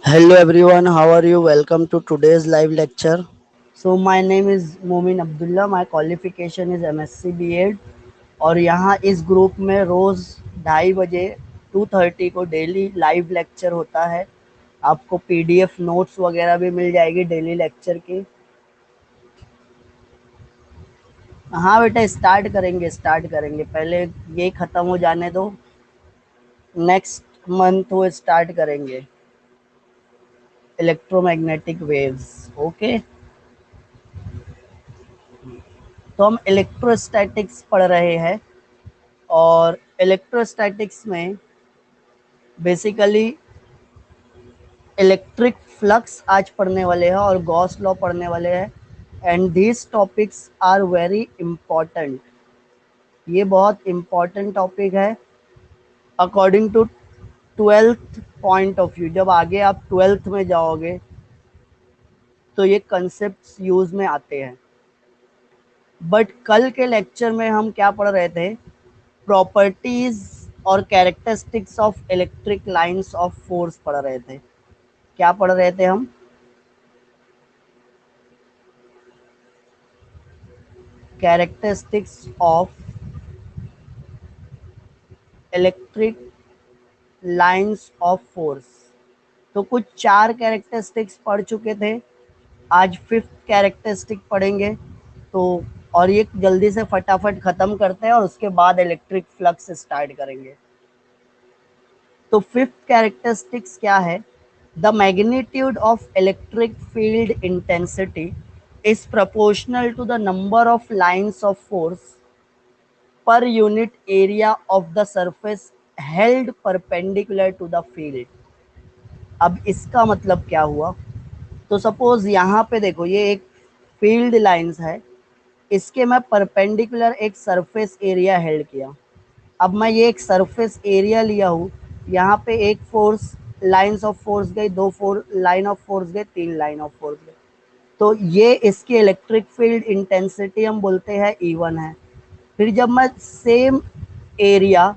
Hello everyone, how are you? Welcome to today's live lecture. So my name is मोमिन Abdullah, my qualification is MSc B.Ed और यहाँ इस group में रोज़ 2:30 बजे 2:30 को डेली लाइव लेक्चर होता है। आपको पीडीएफ नोट्स वगैरह भी मिल जाएगी डेली लेक्चर की। हाँ बेटा, स्टार्ट करेंगे, पहले ये ख़त्म हो जाने दो, नेक्स्ट मंथ वो स्टार्ट करेंगे इलेक्ट्रोमैग्नेटिक वेव्स। ओके, तो हम इलेक्ट्रोस्टैटिक्स पढ़ रहे हैं और इलेक्ट्रोस्टैटिक्स में बेसिकली इलेक्ट्रिक फ्लक्स आज पढ़ने वाले हैं और गॉस लॉ पढ़ने वाले हैं। And these topics are very important. ये बहुत इम्पॉर्टेंट टॉपिक है according to twelfth point of view. जब आगे आप ट्वेल्थ में जाओगे तो ये कंसेप्ट यूज में आते हैं। बट कल के लेक्चर में हम क्या पढ़ रहे थे? प्रॉपर्टीज और characteristics of electric lines of force पढ़ रहे थे। क्या पढ़ रहे थे हम? Characteristics of electric lines of force. तो कुछ 4 कैरेक्टरिस्टिक्स पढ़ चुके थे, आज 5th कैरेक्टरिस्टिक पढ़ेंगे। तो और ये जल्दी से फटाफट खत्म करते हैं और उसके बाद इलेक्ट्रिक फ्लक्स स्टार्ट करेंगे। तो 5th कैरेक्टरिस्टिक्स क्या है? The magnitude of electric field intensity is proportional to the number of lines of force per unit area of the surface held perpendicular to the field। अब इसका मतलब क्या हुआ? तो सपोज यहाँ पे देखो, ये एक फील्ड लाइंस है, इसके मैं परपेंडिकुलर एक सरफेस एरिया हेल्ड किया। अब मैं ये एक सरफेस एरिया लिया हूँ, यहाँ पे एक फोर्स, लाइंस ऑफ फोर्स गई, 2 लाइन ऑफ फोर्स गए, 3 लाइन ऑफ फोर्स गए। तो ये इसकी इलेक्ट्रिक फील्ड इंटेंसिटी हम बोलते हैं E1 है। फिर जब मैं सेम एरिया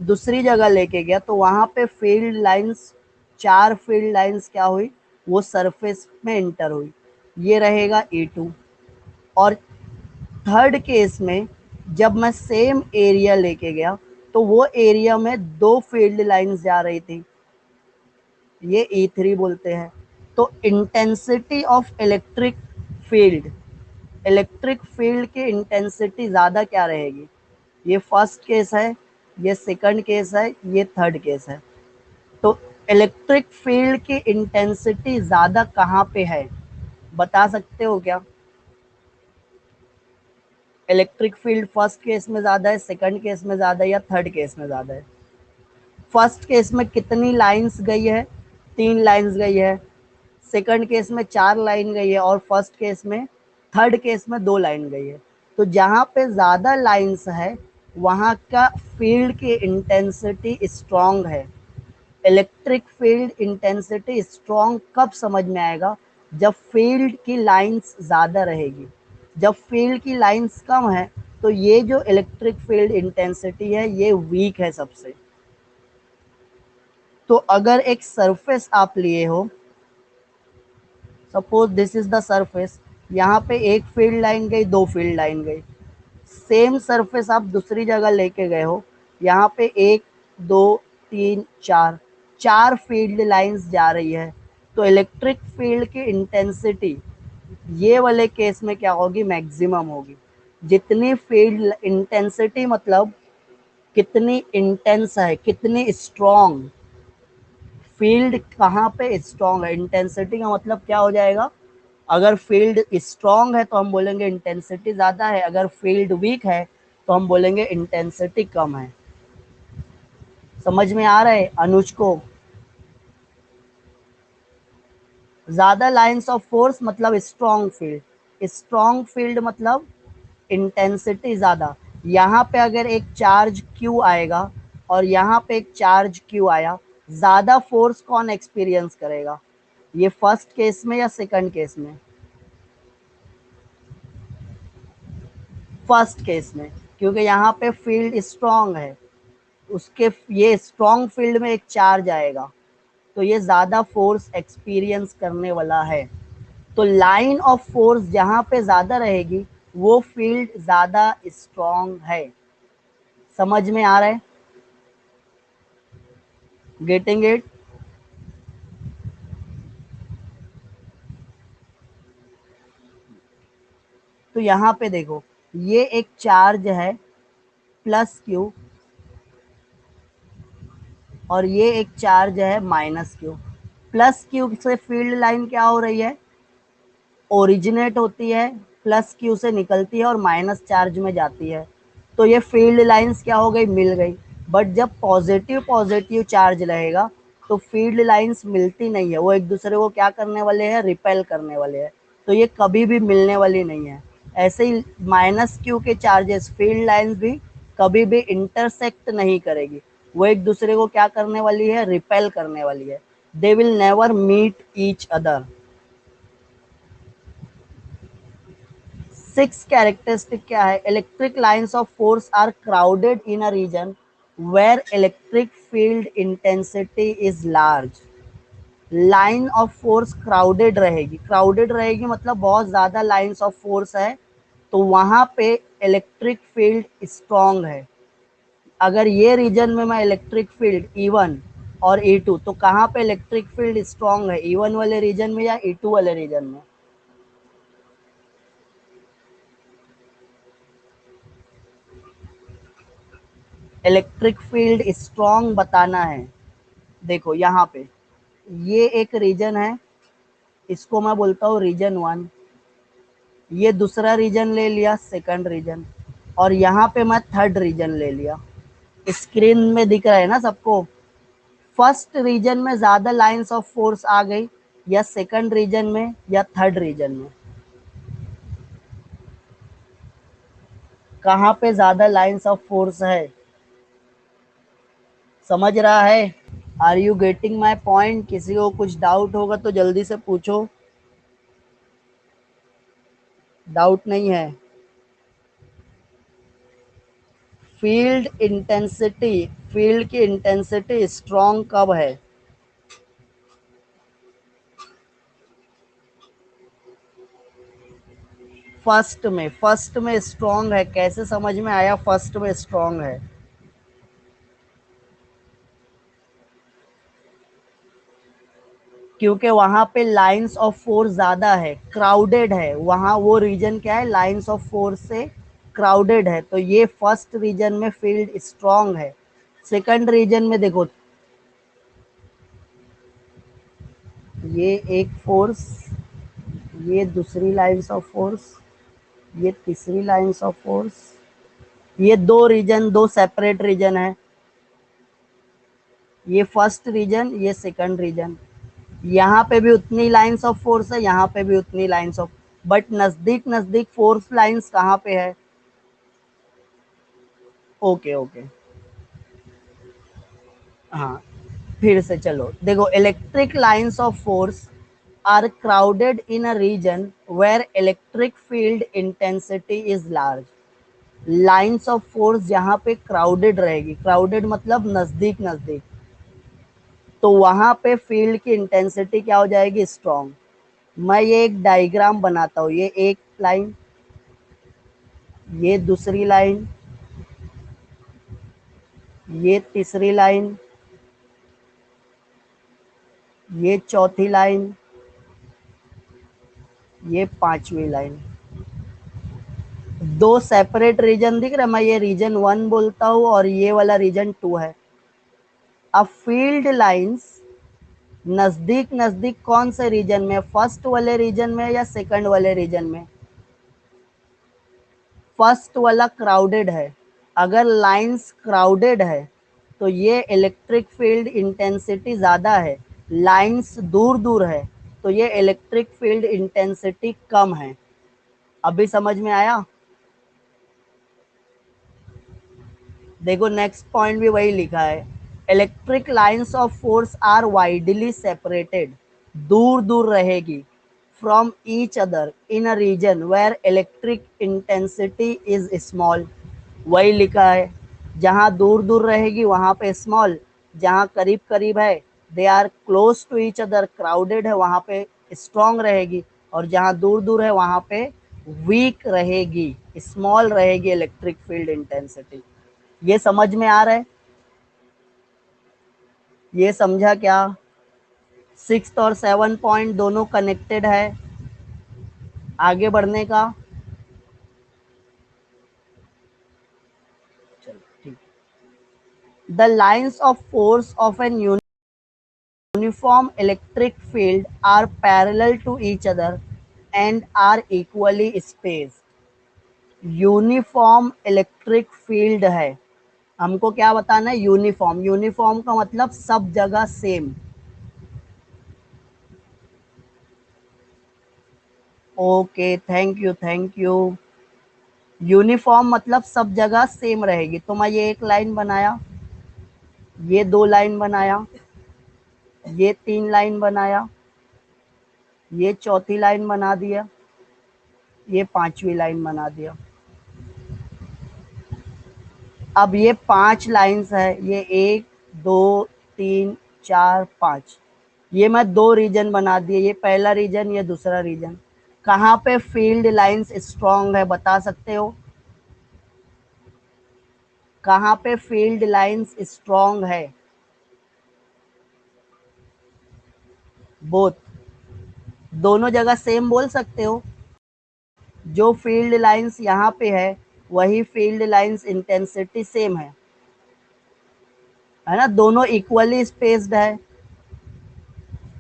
दूसरी जगह लेके गया तो वहाँ पे फील्ड लाइंस, 4 फील्ड लाइंस क्या हुई? वो सरफेस में इंटर हुई, ये रहेगा E2। और थर्ड केस में जब मैं सेम एरिया लेके गया तो वो एरिया में 2 फील्ड लाइंस जा रही थी, ये E3 बोलते हैं। तो इंटेंसिटी ऑफ इलेक्ट्रिक फील्ड की इंटेंसिटी ज़्यादा क्या रहेगी? ये फर्स्ट केस है, ये सेकंड केस है, ये थर्ड केस है। तो इलेक्ट्रिक फील्ड की इंटेंसिटी ज़्यादा कहाँ पे है, बता सकते हो क्या? इलेक्ट्रिक फील्ड फर्स्ट केस में ज़्यादा है, सेकंड केस में ज़्यादा है, या थर्ड केस में ज़्यादा है? फर्स्ट केस में कितनी लाइंस गई है? 3 लाइंस गई है। सेकंड केस में 4 लाइन गई है और फर्स्ट केस में, थर्ड केस में 2 लाइन गई है। तो जहाँ पे ज़्यादा लाइंस है वहाँ का फील्ड की इंटेंसिटी स्ट्रॉन्ग है। इलेक्ट्रिक फील्ड इंटेंसिटी स्ट्रॉन्ग कब समझ में आएगा? जब फील्ड की लाइंस ज़्यादा रहेगी। जब फील्ड की लाइंस कम है तो ये जो इलेक्ट्रिक फील्ड इंटेंसिटी है ये वीक है सबसे। तो अगर एक सरफेस आप लिए हो, suppose this is the surface, यहाँ पे एक फील्ड लाइन गई, 2 फील्ड लाइन गई। सेम सरफेस आप दूसरी जगह लेके गए हो, यहाँ पे 1 2 3 4 4 फील्ड लाइंस जा रही है। तो इलेक्ट्रिक फील्ड की इंटेंसिटी ये वाले केस में क्या होगी? मैक्सिमम होगी। जितनी फील्ड इंटेंसिटी मतलब कितनी इंटेंस है, कितनी स्ट्रॉन्ग फील्ड, कहाँ पे स्ट्रॉन्ग है। इंटेंसिटी का मतलब क्या हो जाएगा? अगर फील्ड स्ट्रॉन्ग है तो हम बोलेंगे इंटेंसिटी ज़्यादा है, अगर फील्ड वीक है तो हम बोलेंगे इंटेंसिटी कम है। समझ में आ रहा है अनुज को? ज़्यादा लाइंस ऑफ फोर्स मतलब स्ट्रॉन्ग फील्ड, स्ट्रॉन्ग फील्ड मतलब इंटेंसिटी ज़्यादा। यहाँ पे अगर एक चार्ज Q आएगा और यहाँ पे एक चार्ज Q आया, ज़्यादा फोर्स कौन एक्सपीरियंस करेगा? ये फर्स्ट केस में या सेकंड केस में? फर्स्ट केस में, क्योंकि यहाँ पे फील्ड स्ट्रॉन्ग है। उसके ये स्ट्रॉन्ग फील्ड में एक चार्ज आएगा तो ये ज़्यादा फोर्स एक्सपीरियंस करने वाला है। तो लाइन ऑफ फोर्स जहाँ पे ज़्यादा रहेगी वो फील्ड ज़्यादा स्ट्रॉन्ग है। समझ में आ रहा है? Getting it? तो यहाँ पे देखो, ये एक चार्ज है प्लस क्यू और ये एक चार्ज है माइनस क्यू। प्लस क्यू से फील्ड लाइन क्या हो रही है? ओरिजिनेट होती है, प्लस क्यू से निकलती है और माइनस चार्ज में जाती है। तो ये फील्ड लाइंस क्या हो गई? मिल गई। बट जब पॉजिटिव पॉजिटिव चार्ज रहेगा तो फील्ड लाइंस मिलती नहीं है, वो एक दूसरे को क्या करने वाले हैं? रिपेल करने वाले हैं। तो ये कभी भी मिलने वाली नहीं है। ऐसे ही माइनस क्यू के चार्जेस, फील्ड लाइंस भी कभी भी इंटरसेक्ट नहीं करेगी, वो एक दूसरे को क्या करने वाली है? रिपेल करने वाली है। They will never meet each other. Six characteristic क्या है? Electric lines of force are crowded in a region where electric field intensity is large. Line of force crowded रहेगी, क्राउडेड रहेगी मतलब बहुत ज्यादा लाइन्स ऑफ फोर्स है, तो वहां पे इलेक्ट्रिक फील्ड स्ट्रॉन्ग है। अगर ये रीजन में मैं इलेक्ट्रिक फील्ड E1 और E2, तो कहाँ पे इलेक्ट्रिक फील्ड स्ट्रॉन्ग है? E1 वाले रीजन में या E2 वाले रीजन में? इलेक्ट्रिक फील्ड स्ट्रॉन्ग बताना है। देखो यहाँ पे ये एक रीजन है, इसको मैं बोलता हूँ रीजन 1। ये दूसरा रीजन ले लिया, सेकंड रीजन। और यहाँ पे मैं थर्ड रीजन ले लिया। स्क्रीन में दिख रहा है ना सबको? फर्स्ट रीजन में ज्यादा लाइंस ऑफ फोर्स आ गई, या सेकंड रीजन में, या थर्ड रीजन में? कहाँ पे ज्यादा लाइंस ऑफ फोर्स है? समझ रहा है? Are you getting my point? किसी को कुछ डाउट होगा तो जल्दी से पूछो। डाउट नहीं है? फील्ड इंटेंसिटी, फील्ड की इंटेंसिटी स्ट्रॉन्ग कब है? फर्स्ट में। फर्स्ट में स्ट्रॉन्ग है, कैसे समझ में आया फर्स्ट में स्ट्रॉन्ग है? क्योंकि वहां पे लाइंस ऑफ फोर्स ज्यादा है, क्राउडेड है वहां। वो रीजन क्या है? लाइंस ऑफ फोर्स से क्राउडेड है, तो ये फर्स्ट रीजन में फील्ड स्ट्रॉन्ग है। सेकंड रीजन में देखो, ये एक फोर्स, ये दूसरी लाइंस ऑफ फोर्स, ये तीसरी लाइंस ऑफ फोर्स, ये दो रीजन, दो सेपरेट रीजन है। ये फर्स्ट रीजन, ये सेकंड रीजन। यहाँ पे भी उतनी लाइंस ऑफ फोर्स है, यहाँ पे भी उतनी लाइंस ऑफ, बट नजदीक नजदीक फोर्स लाइंस कहाँ पे है? Okay okay. हाँ, फिर से चलो देखो, electric lines of force are crowded in a region where electric field intensity is large. Lines of force जहाँ पे क्राउडेड रहेगी, क्राउडेड मतलब नजदीक नजदीक, तो वहां पे फील्ड की इंटेंसिटी क्या हो जाएगी? स्ट्रॉन्ग। मैं ये एक डायग्राम बनाता हूँ, ये एक लाइन, ये दूसरी लाइन, ये तीसरी लाइन, ये चौथी लाइन, ये पांचवी लाइन। दो सेपरेट रीजन दिख रहा है, मैं ये रीजन 1 बोलता हूँ और ये वाला रीजन 2 है। अब फील्ड लाइंस नजदीक नजदीक कौन से रीजन में? फर्स्ट वाले रीजन में या सेकंड वाले रीजन में? फर्स्ट वाला क्राउडेड है। अगर लाइंस क्राउडेड है तो ये इलेक्ट्रिक फील्ड इंटेंसिटी ज्यादा है। लाइंस दूर दूर है तो ये इलेक्ट्रिक फील्ड इंटेंसिटी कम है। अभी समझ में आया? देखो नेक्स्ट पॉइंट भी वही लिखा है, electric lines of force are widely separated, दूर दूर रहेगी, from each other in a region where electric intensity is small. वही लिखा है, जहां दूर दूर रहेगी वहां पे स्मॉल, जहां करीब करीब है they are close to each other, crowded है वहां पे स्ट्रॉन्ग रहेगी, और जहां दूर दूर है वहां पे वीक रहेगी, स्मॉल रहेगी इलेक्ट्रिक फील्ड इंटेंसिटी। ये समझ में आ रहा है? ये समझा क्या? सिक्स्थ और सेवन पॉइंट दोनों कनेक्टेड है आगे बढ़ने का। चलो ठीक। The lines of force of an uniform electric field are parallel to each other and are equally spaced। Uniform electric field है, हमको क्या बताना है? यूनिफॉर्म। यूनिफॉर्म का मतलब सब जगह same. Okay, thank you thank you. Uniform मतलब सब जगह सेम रहेगी। तो मैं ये एक लाइन बनाया, ये दो लाइन बनाया, ये तीन लाइन बनाया, ये चौथी लाइन बना दिया, ये पांचवी लाइन बना दिया। अब ये पांच लाइंस है, ये एक दो तीन चार पांच, ये मैं दो रीजन बना दिए, ये पहला रीजन, ये दूसरा रीजन। कहाँ पे फील्ड लाइंस स्ट्रांग है बता सकते हो? कहाँ पे फील्ड लाइंस स्ट्रांग है? बोथ, दोनों जगह सेम बोल सकते हो। जो फील्ड लाइंस यहाँ पे है वही फील्ड लाइंस इंटेंसिटी सेम है ना? दोनों इक्वली स्पेस्ड है,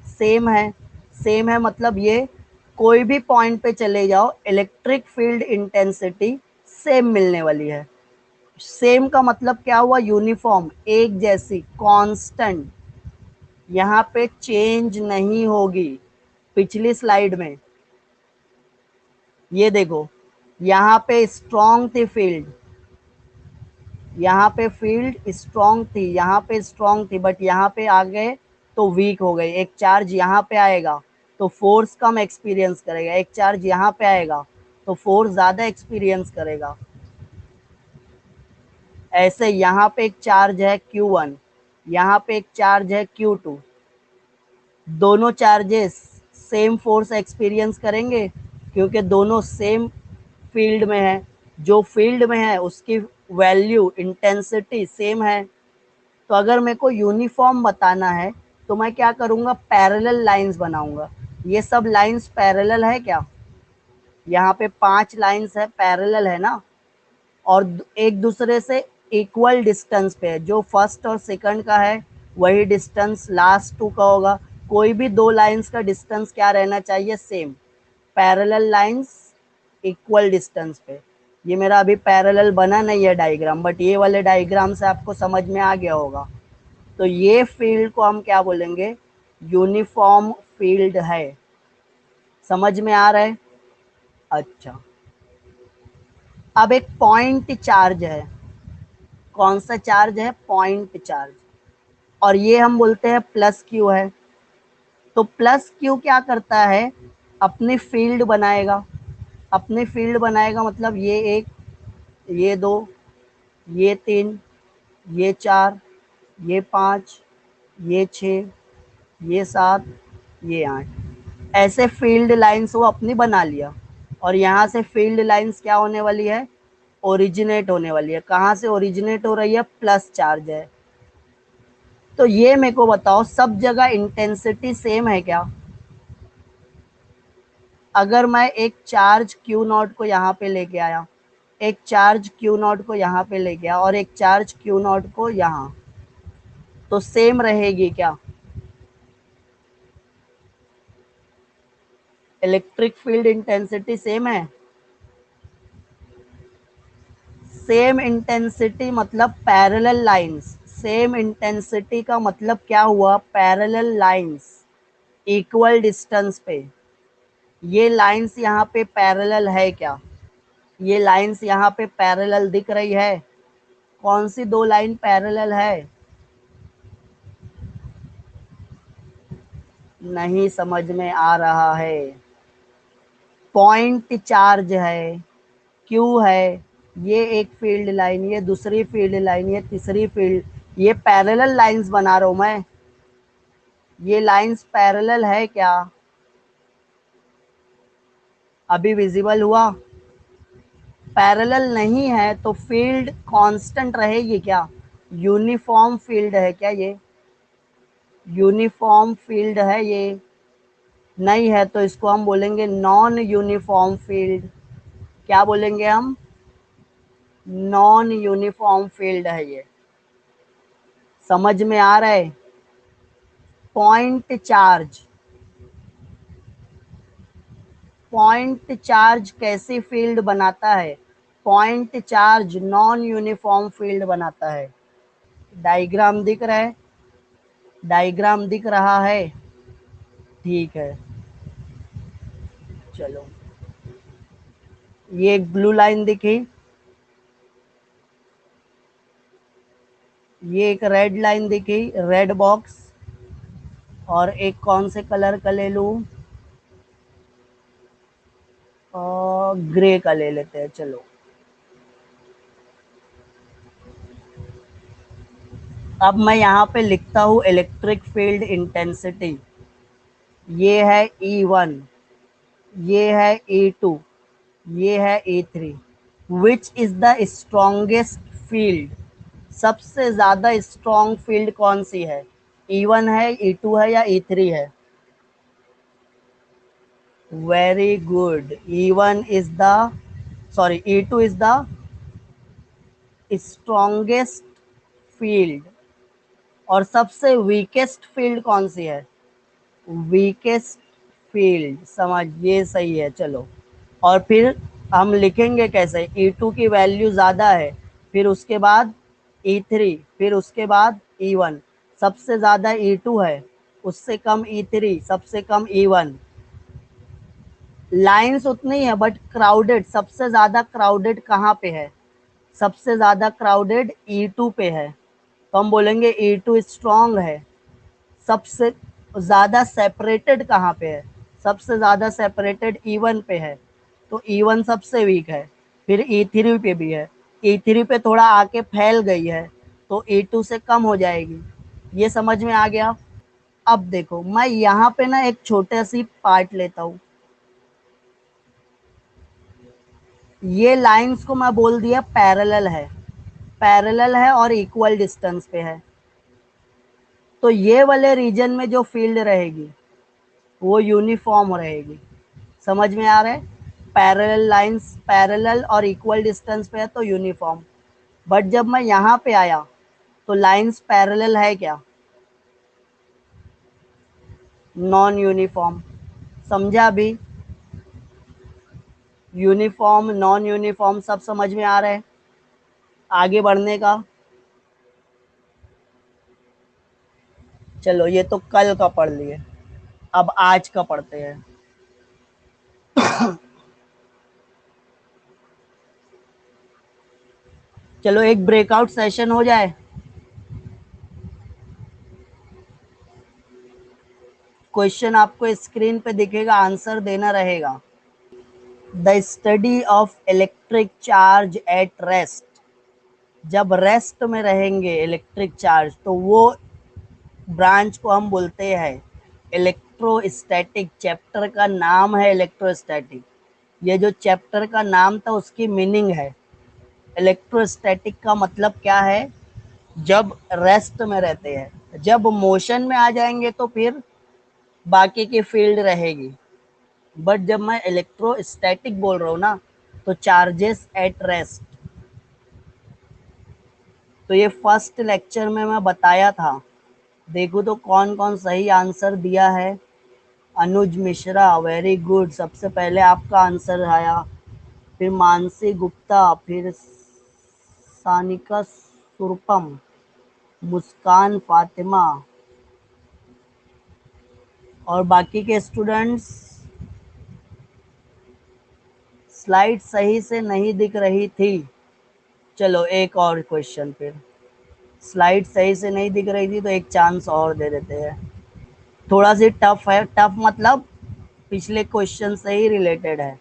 सेम है। सेम है मतलब ये कोई भी पॉइंट पे चले जाओ इलेक्ट्रिक फील्ड इंटेंसिटी सेम मिलने वाली है। सेम का मतलब क्या हुआ? यूनिफॉर्म, एक जैसी, कांस्टेंट, यहाँ पे चेंज नहीं होगी। पिछली स्लाइड में ये देखो, यहाँ पे स्ट्रॉन्ग थी फील्ड, यहाँ पे फील्ड स्ट्रॉन्ग थी, यहाँ पे स्ट्रॉन्ग थी, बट यहाँ पे आ गए तो वीक हो गई। एक चार्ज यहाँ पे आएगा तो फोर्स कम एक्सपीरियंस करेगा, एक चार्ज यहाँ पे आएगा तो फोर्स ज्यादा एक्सपीरियंस करेगा। ऐसे यहाँ पे एक चार्ज है Q1, यहाँ पे एक चार्ज है Q2, दोनों चार्जेस सेम फोर्स एक्सपीरियंस करेंगे क्योंकि दोनों सेम फील्ड में है। जो फील्ड में है उसकी वैल्यू इंटेंसिटी सेम है। तो अगर मेरे को यूनिफॉर्म बताना है तो मैं क्या करूंगा? पैरेलल लाइंस बनाऊंगा। ये सब लाइंस पैरेलल है क्या? यहाँ पे पांच लाइंस है, पैरेलल है ना, और एक दूसरे से इक्वल डिस्टेंस पे है। जो फर्स्ट और सेकंड का है वही डिस्टेंस लास्ट टू का होगा। कोई भी दो लाइंस का डिस्टेंस क्या रहना चाहिए? Same. Parallel lines equal distance पे। ये मेरा अभी पैरेलल बना नहीं है डायग्राम, बट ये वाले डायग्राम से आपको समझ में आ गया होगा। तो ये फील्ड को हम क्या बोलेंगे? यूनिफॉर्म फील्ड है। समझ में आ रहा है? अच्छा, अब एक पॉइंट चार्ज है। कौन सा चार्ज है? Point charge. और ये हम बोलते हैं प्लस क्यू है। तो प्लस क्यू क्या करता है? अपनी फील्ड बनाएगा। अपनी फील्ड बनाएगा मतलब ये एक, ये दो, ये तीन, ये चार, ये पाँच, ये छः, ये सात, ये आठ, ऐसे फील्ड लाइंस वो अपनी बना लिया। और यहाँ से फील्ड लाइंस क्या होने वाली है? ओरिजिनेट होने वाली है। कहाँ से ओरिजिनेट हो रही है? प्लस चार्ज है। तो ये मेरे को बताओ, सब जगह इंटेंसिटी सेम है क्या? अगर मैं एक चार्ज Q नॉट को यहाँ पे लेके आया, एक चार्ज Q नॉट को यहाँ पे लेके आया और एक चार्ज Q नॉट को यहाँ, तो सेम रहेगी क्या? इलेक्ट्रिक फील्ड इंटेंसिटी सेम है। सेम इंटेंसिटी मतलब पैरेलल लाइंस। सेम इंटेंसिटी का मतलब क्या हुआ? पैरेलल लाइंस इक्वल डिस्टेंस पे। ये लाइंस यहाँ पे पैरेलल है क्या? ये लाइंस यहाँ पे पैरेलल दिख रही है? कौन सी दो लाइन पैरेलल है? नहीं समझ में आ रहा है। पॉइंट चार्ज है, क्यू है, ये एक फील्ड लाइन, ये दूसरी फील्ड लाइन, ये तीसरी फील्ड, ये पैरेलल लाइंस बना रहा हूं मैं। ये लाइंस पैरेलल है क्या? अभी विजिबल हुआ? पैरेलल नहीं है तो फील्ड कांस्टेंट रहेगी क्या? यूनिफॉर्म फील्ड है क्या ये? यूनिफॉर्म फील्ड है ये? नहीं है तो इसको हम बोलेंगे नॉन यूनिफॉर्म फील्ड। क्या बोलेंगे हम? नॉन यूनिफॉर्म फील्ड है ये। समझ में आ रहा है? पॉइंट चार्ज, पॉइंट चार्ज कैसी फील्ड बनाता है? Point charge non uniform field बनाता है। डायग्राम दिख रहा है? डायग्राम दिख रहा है? ठीक है, चलो। ये एक ब्लू लाइन दिखी, ये एक रेड लाइन दिखी, रेड बॉक्स, और एक कौन से कलर का ले लूं? और ग्रे का ले लेते हैं, चलो। अब मैं यहाँ पे लिखता हूँ इलेक्ट्रिक फील्ड इंटेंसिटी। ये है E1, ये है E2, ये है E3। Which is the strongest field? सबसे ज्यादा स्ट्रॉन्ग फील्ड कौन सी है? E1 है, E2 है, या E3 है? Very good. E1 is the, sorry, E2 is the strongest field. और सबसे वीकेस्ट फील्ड कौन सी है? वीकेस्ट फील्ड, समझ, ये सही है, चलो। और फिर हम लिखेंगे कैसे? E2 की वैल्यू ज़्यादा है, फिर उसके बाद E3, फिर उसके बाद E1। सबसे ज़्यादा E2 है, उससे कम E3, सबसे कम E1। लाइंस उतनी है बट क्राउडेड, सबसे ज़्यादा क्राउडेड कहाँ पे है? सबसे ज़्यादा क्राउडेड E2 पे है, तो हम बोलेंगे E2 स्ट्रॉन्ग है। सबसे ज़्यादा सेपरेटेड कहाँ पे है? सबसे ज़्यादा सेपरेटेड E1 पे है, तो E1 सबसे वीक है। फिर E3 पे भी है, E3 पे थोड़ा आके फैल गई है, तो E2 से कम हो जाएगी। ये समझ में आ गया? अब देखो, मैं यहाँ पे ना एक छोटा सी पार्ट लेता हूँ। ये लाइंस को मैं बोल दिया पैरेलल है, पैरेलल है और इक्वल डिस्टेंस पे है। तो ये वाले रीजन में जो फील्ड रहेगी वो यूनिफॉर्म रहेगी। समझ में आ रहा है? पैरेलल लाइंस पैरेलल और इक्वल डिस्टेंस पे है तो यूनिफॉर्म। बट जब मैं यहाँ पे आया तो लाइंस पैरेलल है क्या? Non uniform. समझा अभी? यूनिफॉर्म नॉन यूनिफॉर्म सब समझ में आ रहा है? आगे बढ़ने का। चलो, ये तो कल का पढ़ लिए, अब आज का पढ़ते हैं। चलो, एक ब्रेकआउट सेशन हो जाए। क्वेश्चन आपको स्क्रीन पे दिखेगा, आंसर देना रहेगा। The study of electric charge at rest. जब रेस्ट में रहेंगे इलेक्ट्रिक चार्ज, तो वो ब्रांच को हम बोलते हैं इलेक्ट्रोस्टैटिक। चैप्टर का नाम है इलेक्ट्रोस्टैटिक। ये जो चैप्टर का नाम था उसकी मीनिंग है। इलेक्ट्रोस्टैटिक का मतलब क्या है? जब रेस्ट में रहते हैं। जब मोशन में आ जाएंगे तो फिर बाकी की फील्ड रहेगी। बट जब मैं इलेक्ट्रोस्टैटिक बोल रहा हूँ ना, तो चार्जेस एट रेस्ट। तो ये फर्स्ट लेक्चर में मैं बताया था। देखो तो कौन कौन सही आंसर दिया है। अनुज मिश्रा, वेरी गुड, सबसे पहले आपका आंसर आया। फिर मानसी गुप्ता, फिर सानिका सुरपम, मुस्कान फातिमा, और बाकी के स्टूडेंट्स। स्लाइड सही से नहीं दिख रही थी। चलो, एक और क्वेश्चन फिर। स्लाइड सही से नहीं दिख रही थी तो एक चांस और दे देते हैं। थोड़ा सी टफ है, टफ मतलब पिछले क्वेश्चन से ही रिलेटेड है।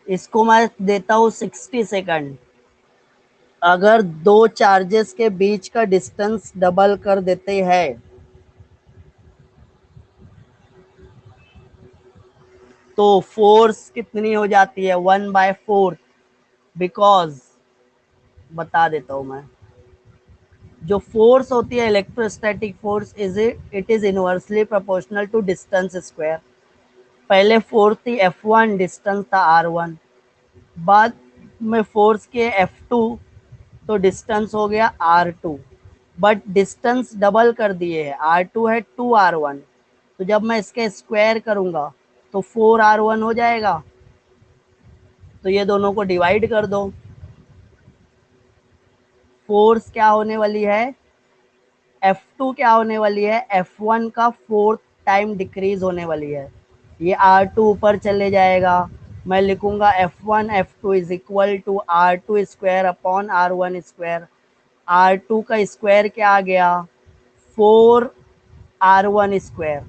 इसको मैं देता हूँ 60 सेकंड। अगर दो चार्जेस के बीच का डिस्टेंस डबल कर देते हैं तो फोर्स कितनी हो जाती है, 1/4। बिकॉज बता देता हूं मैं, जो फोर्स होती है electrostatic force it is inversely proportional to distance square. पहले फोर्स थी F1, डिस्टेंस था R1, बाद में फोर्स किए F2 तो डिस्टेंस हो गया R2, बट डिस्टेंस डबल कर दिए है, R2 है 2R1, तो जब मैं इसके स्क्वायर करूंगा तो 4R1 हो जाएगा। तो ये दोनों को डिवाइड कर दो, फोर्स क्या होने वाली है, F2 क्या होने वाली है, F1 का 4th टाइम डिक्रीज होने वाली है। ये R2 ऊपर चले जाएगा, मैं लिखूंगा F1 F2 is equal to R2 square upon R1 square. R2 का स्क्वायर क्या आ गया, 4R1 square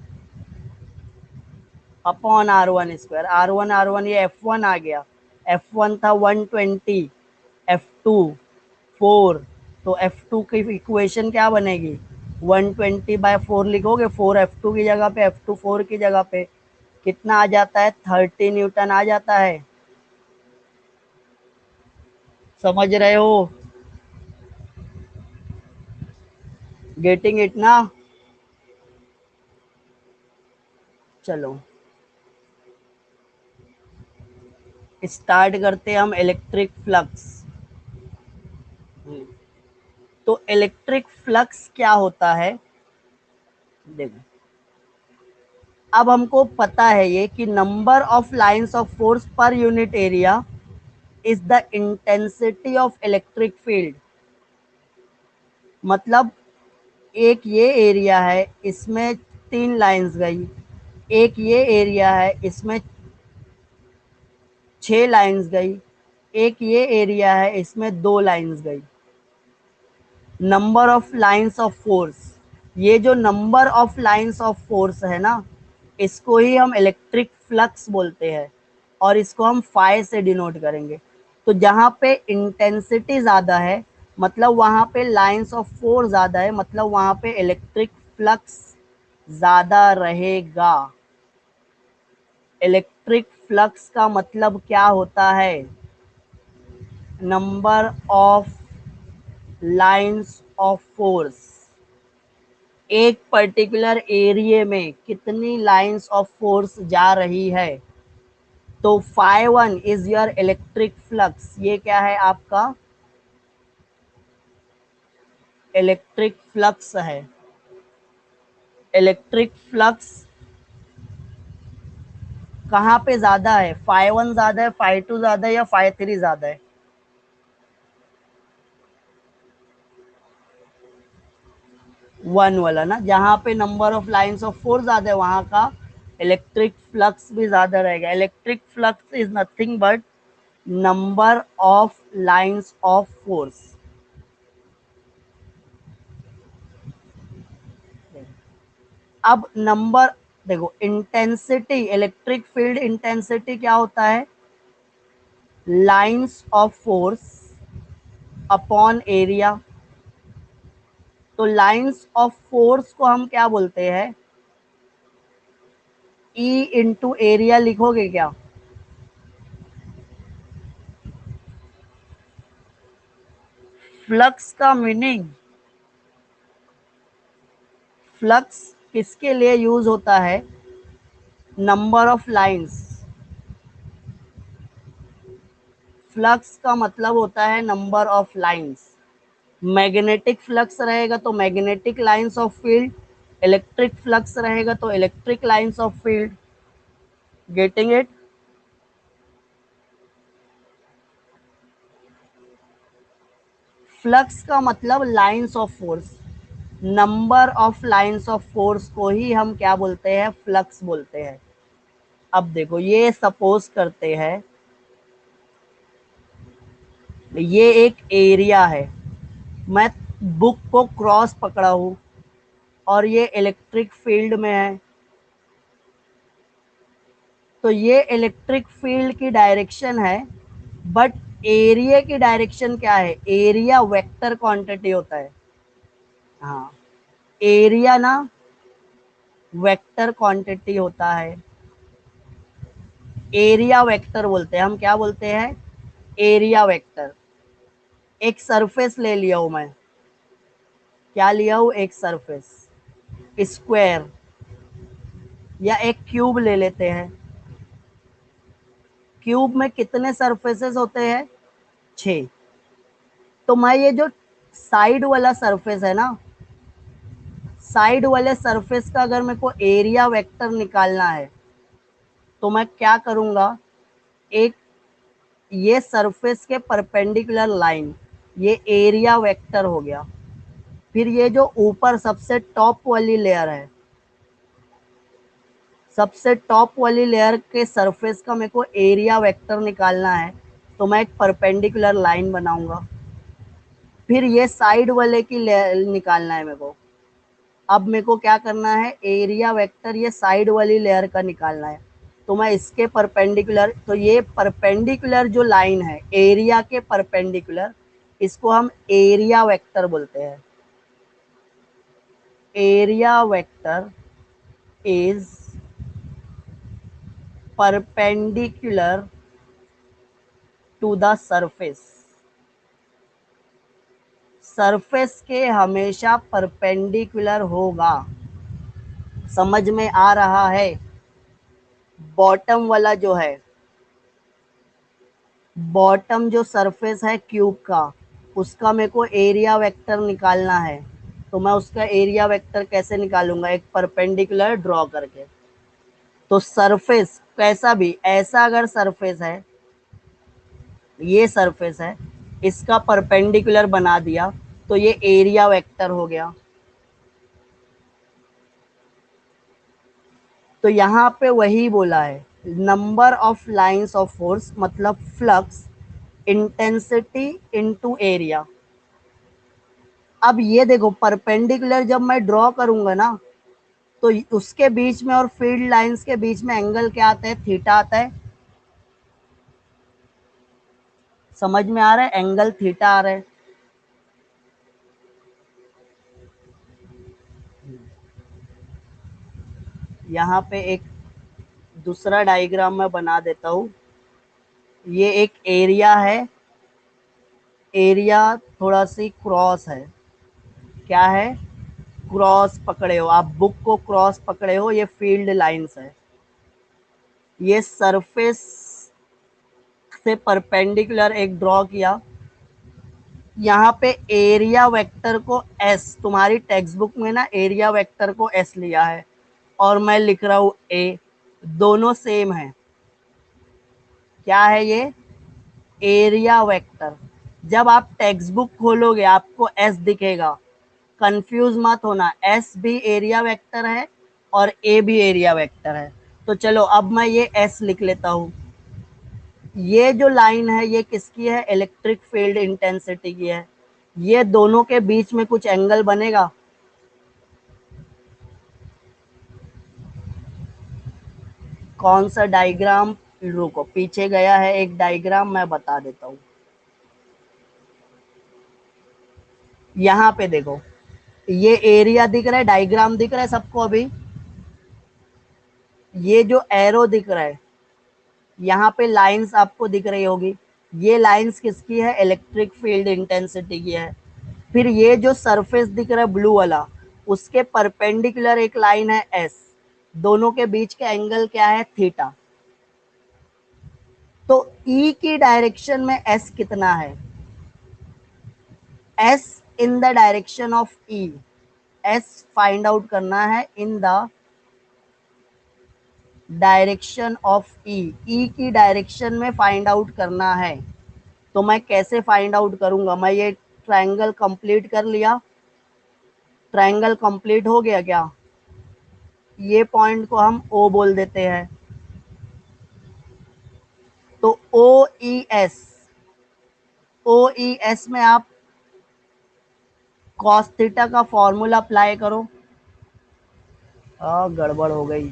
upon R1 square. R1 ये F1 आ गया, F1 था 120, F2 4, तो F2 की इक्वेशन क्या बनेगी, 120/4 लिखोगे, 4 F2 की जगह पे, F2 4 की जगह पे, कितना आ जाता है, 30 न्यूटन आ जाता है। समझ रहे हो, गेटिंग इट ना। चलो स्टार्ट करते हैं हम इलेक्ट्रिक फ्लक्स। तो इलेक्ट्रिक फ्लक्स क्या होता है, देखो अब हमको पता है ये कि number of lines of force per unit area is the intensity of electric field. मतलब एक ये एरिया है, इसमें 3 लाइंस गई, एक ये एरिया है, इसमें 6 लाइंस गई, एक ये एरिया है, इसमें 2 लाइंस गई। Number of lines of force, ये जो number of lines of force है ना, इसको ही हम इलेक्ट्रिक फ्लक्स बोलते हैं, और इसको हम फाई से डिनोट करेंगे। तो जहाँ पे इंटेंसिटी ज़्यादा है मतलब वहाँ पे लाइंस ऑफ फोर्स ज़्यादा है, मतलब वहाँ पे इलेक्ट्रिक फ्लक्स ज़्यादा रहेगा। इलेक्ट्रिक फ्लक्स का मतलब क्या होता है, number of lines of force, एक पर्टिकुलर एरिया में कितनी लाइंस ऑफ फोर्स जा रही है। तो φ1 इज योर इलेक्ट्रिक फ्लक्स, ये क्या है आपका इलेक्ट्रिक फ्लक्स है। इलेक्ट्रिक फ्लक्स कहाँ पे ज्यादा है, φ1 ज्यादा है, φ2 ज्यादा है, या φ3 ज्यादा है, 1 वाला ना, जहाँ पे number of lines of force ज्यादा है वहां का इलेक्ट्रिक फ्लक्स भी ज्यादा रहेगा। Electric flux is nothing but number of lines of force. अब नंबर, देखो इंटेंसिटी, इलेक्ट्रिक फील्ड इंटेंसिटी क्या होता है, lines of force upon area. तो लाइंस ऑफ फोर्स को हम क्या बोलते हैं, ई इंटू एरिया लिखोगे क्या, फ्लक्स का मीनिंग, फ्लक्स किसके लिए यूज होता है, नंबर ऑफ लाइंस, फ्लक्स का मतलब होता है number of lines. Magnetic flux रहेगा तो magnetic lines of field, electric flux रहेगा तो electric lines of field. Getting it. Flux का मतलब lines of force, number of lines of force को ही हम क्या बोलते हैं, फ्लक्स बोलते हैं। अब देखो ये सपोज करते हैं ये एक एरिया है, मैं बुक को क्रॉस पकड़ा हूं और ये इलेक्ट्रिक फील्ड में है, तो ये इलेक्ट्रिक फील्ड की डायरेक्शन है, बट एरिया की डायरेक्शन क्या है? एरिया वेक्टर क्वांटिटी होता है। हाँ, एरिया ना वेक्टर क्वांटिटी होता है, एरिया वेक्टर बोलते हैं हम। क्या बोलते हैं? Area vector. एक सरफेस ले लिया हूं मैं, क्या लिया हूं? एक सरफेस, स्क्वायर, या एक क्यूब ले लेते हैं। क्यूब में कितने सरफेसेस होते हैं? 6। तो मैं ये जो साइड वाला सरफेस है ना, साइड वाले सरफेस का अगर मेरे को एरिया वेक्टर निकालना है तो मैं क्या करूंगा? एक ये सरफेस के परपेंडिकुलर लाइन, ये एरिया वेक्टर हो गया। फिर ये जो ऊपर सबसे टॉप वाली लेयर है, सबसे टॉप वाली लेयर के सरफेस का मेरे को एरिया वेक्टर निकालना है, तो मैं एक परपेंडिकुलर लाइन बनाऊंगा। फिर ये साइड वाले की लेयर निकालना है मेरे को। अब मेरे को क्या करना है? एरिया वेक्टर ये साइड वाली लेयर का निकालना है, तो मैं इसके परपेंडिकुलर, तो ये परपेंडिकुलर जो लाइन है एरिया के परपेंडिकुलर, इसको हम एरिया वेक्टर बोलते हैं। Area vector is perpendicular to the surface. Surface के हमेशा परपेंडिकुलर होगा। समझ में आ रहा है? बॉटम वाला जो है, बॉटम जो सरफेस है क्यूब का, उसका मेरे को एरिया वेक्टर निकालना है, तो मैं उसका एरिया वेक्टर कैसे निकालूंगा? एक परपेंडिकुलर ड्रॉ करके। तो सरफेस कैसा भी, ऐसा अगर सरफेस है, ये सरफेस है, इसका परपेंडिकुलर बना दिया तो ये एरिया वेक्टर हो गया। तो यहाँ पे वही बोला है, number of lines of force मतलब फ्लक्स इंटेंसिटी इनटू एरिया। अब ये देखो, परपेंडिकुलर जब मैं ड्रॉ करूंगा ना, तो उसके बीच में और फील्ड लाइंस के बीच में एंगल क्या आता है? थीटा आता है। समझ में आ रहा है? एंगल थीटा आ रहा है। यहाँ पे एक दूसरा डायग्राम मैं बना देता हूँ। ये एक एरिया है, एरिया थोड़ा सी क्रॉस है। क्या है? क्रॉस पकड़े हो आप, बुक को क्रॉस पकड़े हो, ये फील्ड लाइंस है। ये सरफेस से परपेंडिकुलर एक ड्रॉ किया। यहाँ पे एरिया वेक्टर को एस, तुम्हारी टेक्स्ट बुक में ना एरिया वेक्टर को एस लिया है और मैं लिख रहा हूं ए, दोनों सेम है। क्या है ये? Area vector. जब आप टेक्स्ट बुक खोलोगे आपको एस दिखेगा, कंफ्यूज मत होना, एस भी एरिया वेक्टर है और ए भी एरिया वेक्टर है। तो चलो अब मैं ये एस लिख लेता हूं। ये जो लाइन है ये किसकी है? इलेक्ट्रिक फील्ड इंटेंसिटी की है। ये दोनों के बीच में कुछ एंगल बनेगा। कौन सा डायग्राम? रुको, पीछे गया है एक डायग्राम, मैं बता देता हूँ। यहाँ पे देखो, ये एरिया दिख रहा है, डायग्राम दिख रहा है सबको अभी? ये जो एरो दिख रहा है, यहाँ पे लाइंस आपको दिख रही होगी, ये लाइंस किसकी है? इलेक्ट्रिक फील्ड इंटेंसिटी की है। फिर ये जो सरफेस दिख रहा है ब्लू वाला, उसके परपेंडिकुलर एक लाइन है एस, दोनों के बीच का एंगल क्या है? थीटा। तो ई की डायरेक्शन में एस कितना है? S in the direction of E, S find out करना है in the direction of E, E की डायरेक्शन में फाइंड आउट करना है। तो मैं कैसे फाइंड आउट करूंगा? मैं ये ट्रायंगल कंप्लीट कर लिया, ट्रायंगल कंप्लीट हो गया क्या? ये पॉइंट को हम ओ बोल देते हैं। तो ओ ई एस, ओ ई एस में आप कॉस थीटा का फॉर्मूला अप्लाई करो। गड़बड़ हो गई।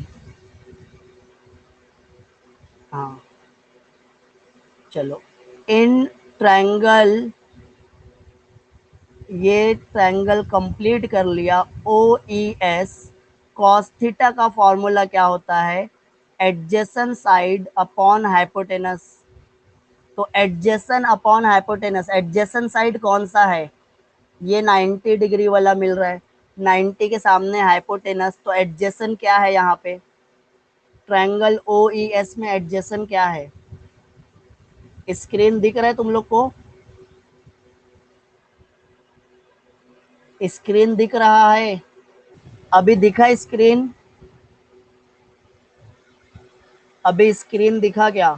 हाँ, चलो, इन ट्रायंगल, ये ट्रायंगल कंप्लीट कर लिया। O E S, cos theta का फॉर्मूला क्या होता है? Adjacent side upon hypotenuse. तो adjacent upon hypotenuse, adjacent side कौन सा है? ये 90 डिग्री वाला मिल रहा है, 90 के सामने हाइपोटेनस, तो एडजेसेंट क्या है यहाँ पे? ट्रायंगल ओ ई एस में एडजेसेंट क्या है? स्क्रीन दिख रहा है तुम लोग को? स्क्रीन दिख रहा है? अभी दिखा स्क्रीन? अभी स्क्रीन दिखा क्या?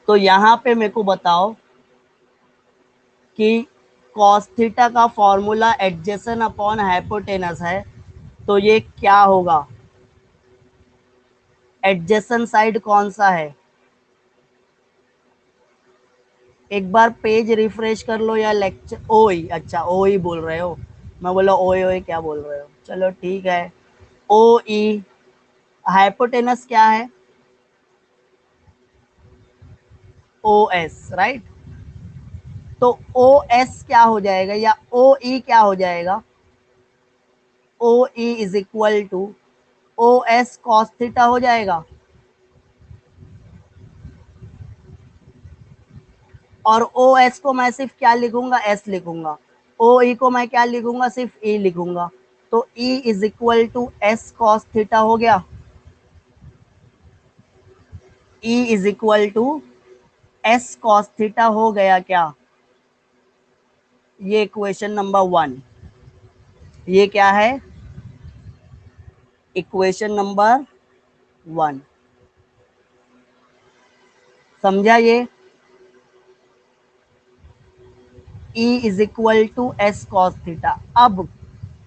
तो यहाँ पे मेरे को बताओ कि cos थीटा का फॉर्मूला एडजेसेंट अपॉन हाइपोटेनस है, तो ये क्या होगा? एडजेसेंट साइड कौन सा है? एक बार पेज रिफ्रेश कर लो या लेक्चर। ओई, अच्छा ओई बोल रहे हो, मैं बोला ओए ओए क्या बोल रहे हो, चलो ठीक है। ओ ई, हाइपोटेनस क्या है? O S, right. तो ओ एस क्या हो जाएगा, या ओ ई क्या हो जाएगा? O E is equal to O S cos theta हो जाएगा। और ओ एस को मैं सिर्फ क्या लिखूंगा? एस लिखूंगा। ओ ई को मैं क्या लिखूंगा? सिर्फ ई लिखूंगा। तो E is equal to S cos theta हो गया। E is equal to S cos theta हो गया क्या? ये इक्वेशन नंबर 1। ये क्या है? Equation number 1। समझा ये? E is equal to S cos theta. अब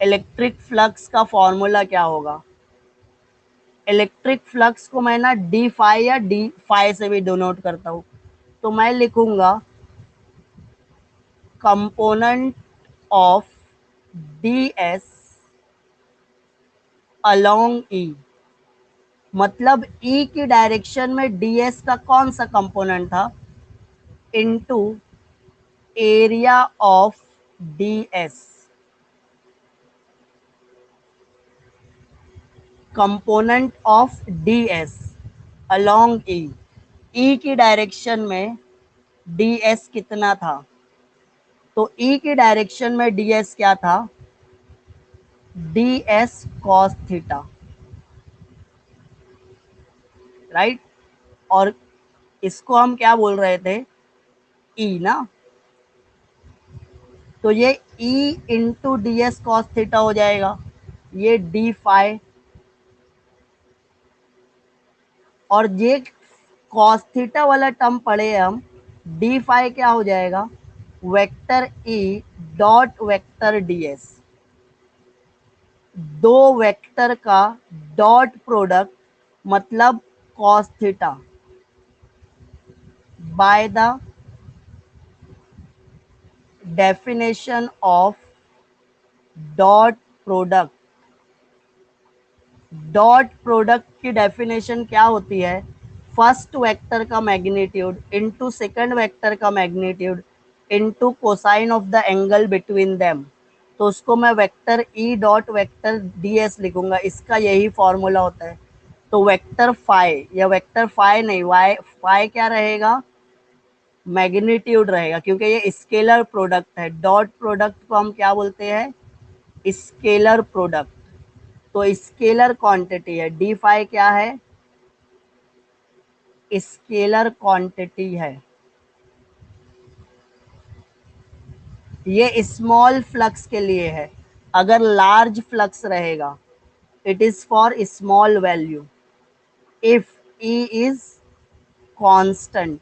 इलेक्ट्रिक फ्लक्स का फॉर्मूला क्या होगा? इलेक्ट्रिक फ्लक्स को मैं ना डी फाई या डी फाई से भी डिनोट करता हूं, तो मैं लिखूंगा component of D S along E. मतलब ई की डायरेक्शन में डीएस का कौन सा कंपोनेंट था? Into area of DS. Component of DS along E, E की डायरेक्शन में डीएस कितना था? तो ई की डायरेक्शन में डीएस क्या था? DS cos theta, right. और इसको हम क्या बोल रहे थे? ई ना। तो ये ई into D S cos theta हो जाएगा, ये डी फाई। और ये कॉस थीटा वाला टर्म पढ़े हम, डी फाई क्या हो जाएगा? Vector E dot vector D S. दो वेक्टर का डॉट प्रोडक्ट, मतलब cos theta, by the definition of dot product. Dot product की डेफिनेशन क्या होती है? फर्स्ट वेक्टर का मैग्नीट्यूड इनटू सेकंड वेक्टर का magnitude into cosine of the angle between them. तो उसको मैं vector E dot vector D S लिखूंगा, इसका यही फॉर्मूला होता है। तो वेक्टर फाई, या वेक्टर फाई नहीं, वाई फाई क्या रहेगा? मैग्नीट्यूड रहेगा, क्योंकि ये स्केलर प्रोडक्ट है। डॉट प्रोडक्ट को हम क्या बोलते हैं? Scalar product. तो स्केलर क्वांटिटी है, डी फाई क्या है? स्केलर क्वांटिटी है। ये स्मॉल फ्लक्स के लिए है। अगर लार्ज फ्लक्स रहेगा, it is for small value if E is constant.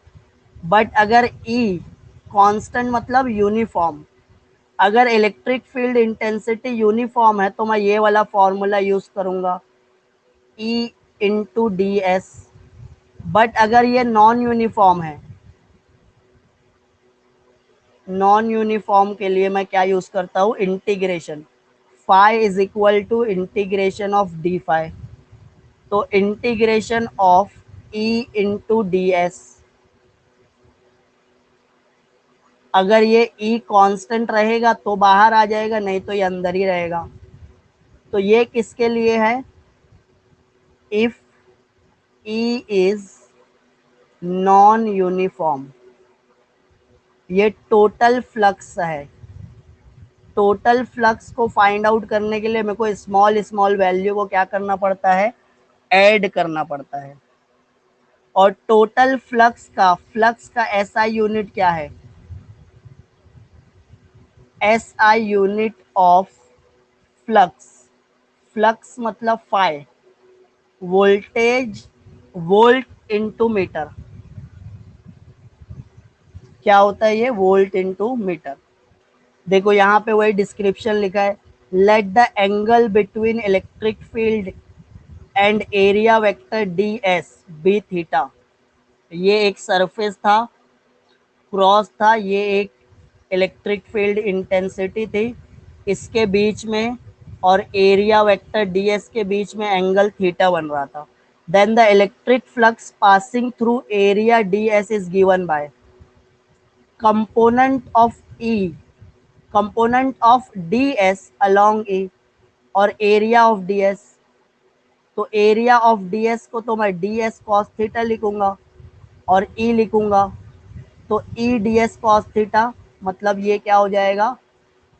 But अगर ई कांस्टेंट मतलब यूनिफॉर्म, अगर इलेक्ट्रिक फील्ड इंटेंसिटी यूनिफॉर्म है, तो मैं ये वाला फॉर्मूला यूज करूंगा, E into D S. But अगर ये नॉन यूनिफॉर्म है, नॉन यूनिफॉर्म के लिए मैं क्या यूज करता हूँ? Integration. Phi is equal to integration of D phi. तो integration of E into D S अगर ये ई कांस्टेंट रहेगा तो बाहर आ जाएगा, नहीं तो ये अंदर ही रहेगा। तो ये किसके लिए है? If E is non uniform, ये टोटल फ्लक्स है। टोटल फ्लक्स को फाइंड आउट करने के लिए मेरे को स्मॉल स्मॉल वैल्यू को क्या करना पड़ता है? ऐड करना पड़ता है। और टोटल फ्लक्स का एसआई यूनिट क्या है? SI unit of flux, flux मतलब phi, voltage, volt into metre. क्या होता है ये? Volt into metre. देखो यहाँ पे वही डिस्क्रिप्शन लिखा है, let the angle between electric field and area vector D S be theta. ये एक सरफेस था, क्रॉस था, ये एक इलेक्ट्रिक फील्ड इंटेंसिटी थी, इसके बीच में और एरिया वेक्टर डी एस के बीच में एंगल थीटा बन रहा था। Then the electric flux passing through area D S is given by component of E, component of D S along E, और एरिया ऑफ डी एस। तो area of D S को तो मैं D S cos theta लिखूंगा और ई लिखूंगा, तो ई D S cos theta, मतलब ये क्या हो जाएगा?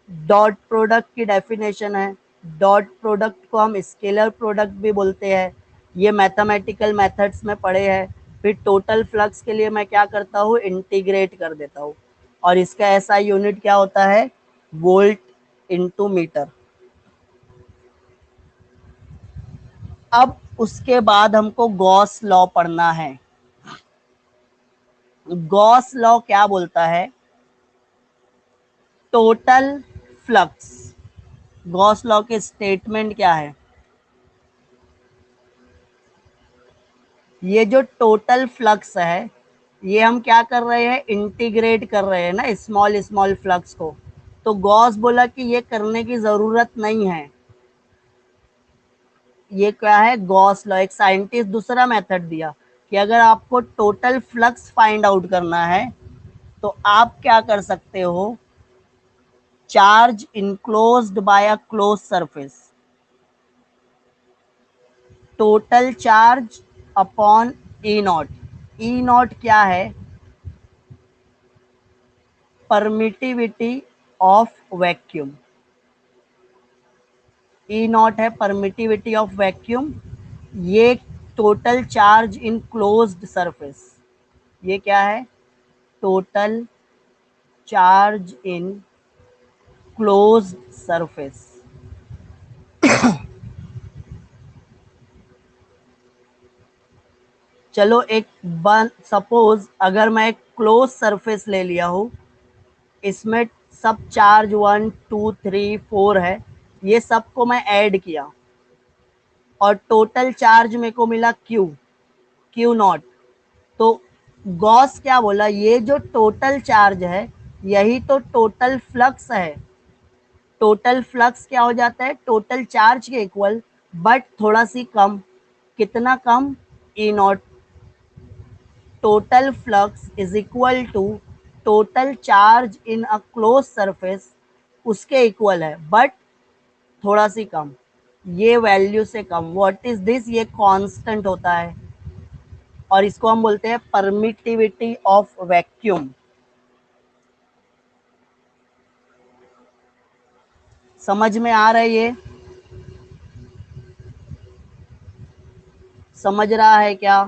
डॉट प्रोडक्ट की डेफिनेशन है। डॉट प्रोडक्ट को हम स्केलर प्रोडक्ट भी बोलते हैं, ये मैथमेटिकल मेथड्स में पढ़े हैं। फिर टोटल फ्लक्स के लिए मैं क्या करता हूँ? इंटीग्रेट कर देता हूँ, और इसका ऐसा यूनिट क्या होता है? Volt into metre. अब उसके बाद हमको गॉस लॉ पढ़ना है। गॉस लॉ क्या बोलता है? टोटल फ्लक्स, गॉस लॉ के स्टेटमेंट क्या है? ये जो टोटल फ्लक्स है, ये हम क्या कर रहे हैं? इंटीग्रेट कर रहे हैं ना स्मॉल स्मॉल फ्लक्स को। तो गॉस बोला कि ये करने की जरूरत नहीं है। ये क्या है? Gauss law. एक साइंटिस्ट दूसरा मेथड दिया कि अगर आपको टोटल फ्लक्स फाइंड आउट करना है तो आप क्या कर सकते हो? Charge enclosed bye a close surface, total charge upon E not. E not क्या है? Permittivity of vacuum. E not है परमिटिविटी ऑफ वैक्यूम। ये टोटल चार्ज इन क्लोज्ड सरफेस, ये क्या है? टोटल चार्ज इन क्लोज्ड सरफेस। चलो एक वन, सपोज अगर मैं एक क्लोज सरफेस ले लिया हूँ, इसमें सब चार्ज 1 2 3 4 है, ये सबको मैं ऐड किया और टोटल चार्ज मेरे को मिला Q, Q नॉट। तो गॉस क्या बोला? ये जो टोटल चार्ज है यही तो टोटल फ्लक्स है। टोटल फ्लक्स क्या हो जाता है? टोटल चार्ज के इक्वल, बट थोड़ा सी कम। कितना कम? E naught. Total flux is equal to total charge in a close surface, उसके इक्वल है बट थोड़ा सी कम, ये वैल्यू से कम। What is this? ये कांस्टेंट होता है और इसको हम बोलते हैं परमिटिविटी ऑफ वैक्यूम। समझ में आ रहा है ये? समझ रहा है क्या?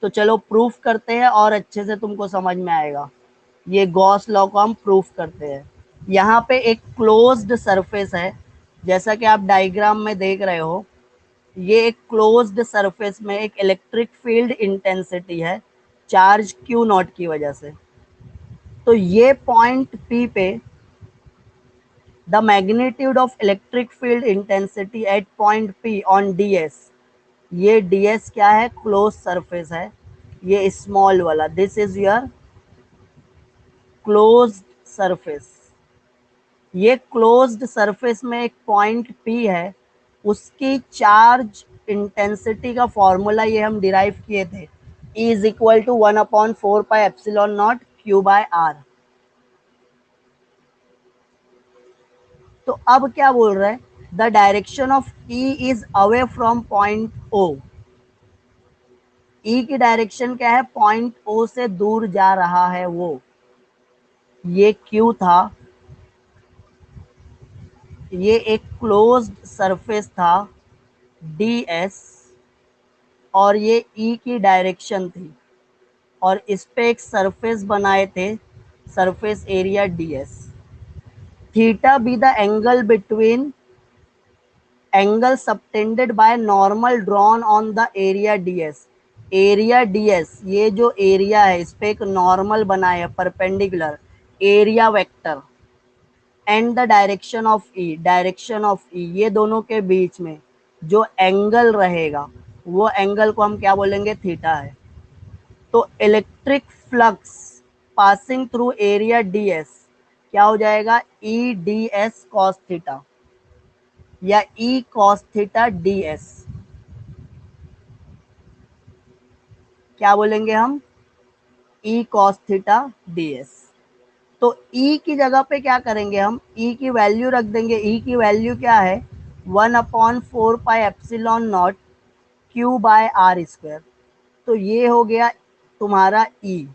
तो चलो प्रूफ करते हैं और अच्छे से तुमको समझ में आएगा। ये गॉस लॉ को हम प्रूफ करते हैं। यहाँ पे एक क्लोज्ड सरफेस है, जैसा कि आप डायग्राम में देख रहे हो। ये एक क्लोज्ड सरफेस में एक इलेक्ट्रिक फील्ड इंटेंसिटी है चार्ज क्यू नॉट की वजह से। तो ये पॉइंट पी पे the magnitude of electric field intensity at point P on D S. ये डी एस क्या है? क्लोज सरफेस है, ये स्मॉल वाला, this is your closed surface. ये क्लोज्ड सरफेस में एक पॉइंट पी है, उसकी चार्ज इंटेंसिटी का फॉर्मूला ये हम डिराइव किए थे, E is equal to 1/4 pi epsilon naught Q by R. तो अब क्या बोल रहा है, the direction of E is away from point O. E की डायरेक्शन क्या है, पॉइंट ओ से दूर जा रहा है वो। ये क्यू था, ये एक क्लोज्ड सरफेस था डी एस, और ये ई की डायरेक्शन थी, और इस पे एक सरफेस बनाए थे, surface area D S. Theta be the angle between, angle subtended by normal drawn on the area DS. Area DS, ये जो एरिया है इस पे एक नॉर्मल बना है perpendicular, area vector, and the direction of E, direction of E, ये दोनों के बीच में जो एंगल रहेगा वो एंगल को हम क्या बोलेंगे, थीटा है। तो electric flux passing through area DS क्या हो जाएगा, E D S cos theta, या E cos theta D S, क्या बोलेंगे हम, E cos theta D S. तो ई की जगह पे क्या करेंगे हम, ई की वैल्यू रख देंगे। ई की वैल्यू क्या है, 1/4 pi epsilon naught Q by R square. तो ये हो गया तुम्हारा ई,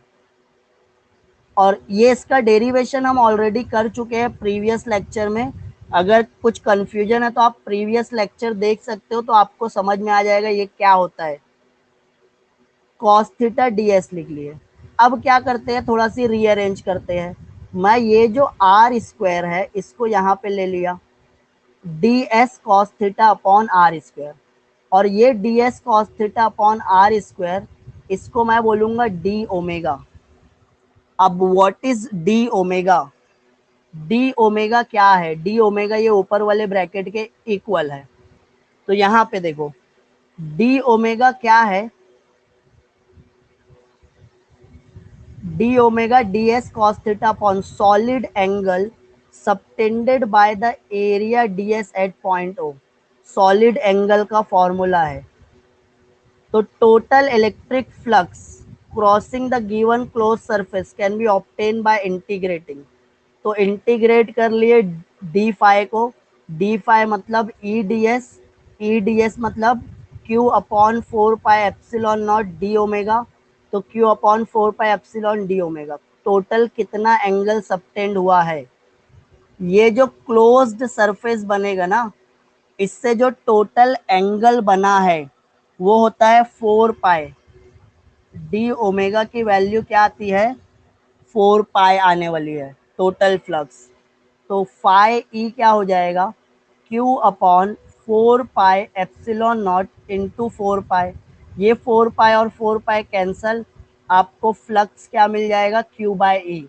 और ये इसका डेरिवेशन हम ऑलरेडी कर चुके हैं प्रीवियस लेक्चर में। अगर कुछ कंफ्यूजन है तो आप प्रीवियस लेक्चर देख सकते हो, तो आपको समझ में आ जाएगा ये क्या होता है। कॉस थीटा डी एस लिख लिए। अब क्या करते हैं, थोड़ा सी रीअरेंज करते हैं। मैं ये जो आर स्क्वायर है इसको यहाँ पे ले लिया, D S cos theta upon R square, और ये D S cos theta upon R square, इसको मैं बोलूंगा डी ओमेगा। अब what is D omega, D omega क्या है, डी ओमेगा ये ऊपर वाले ब्रैकेट के इक्वल है। तो यहाँ पे देखो डी ओमेगा क्या है, D omega D S cos theta upon solid angle subtended by the area D S at point O, solid angle का फॉर्मूला है। तो total electric flux crossing the given close surface can be obtain by integrating. तो integrate कर लिए D phi को, D phi मतलब E D S, E D S मतलब Q upon 4 pi epsilon naught D omega. तो Q upon 4 pi epsilon D omega, total कितना angle subtend हुआ है। ये जो क्लोज्ड सरफेस बनेगा ना, इससे जो टोटल एंगल बना है वो होता है 4 पाई। डी ओमेगा की वैल्यू क्या आती है, 4 पाई आने वाली है टोटल फ्लक्स। तो फाई ई क्या हो जाएगा, Q upon 4 pi epsilon not into 4 पाई। ये 4 पाई और 4 पाई कैंसल, आपको फ्लक्स क्या मिल जाएगा, Q by E.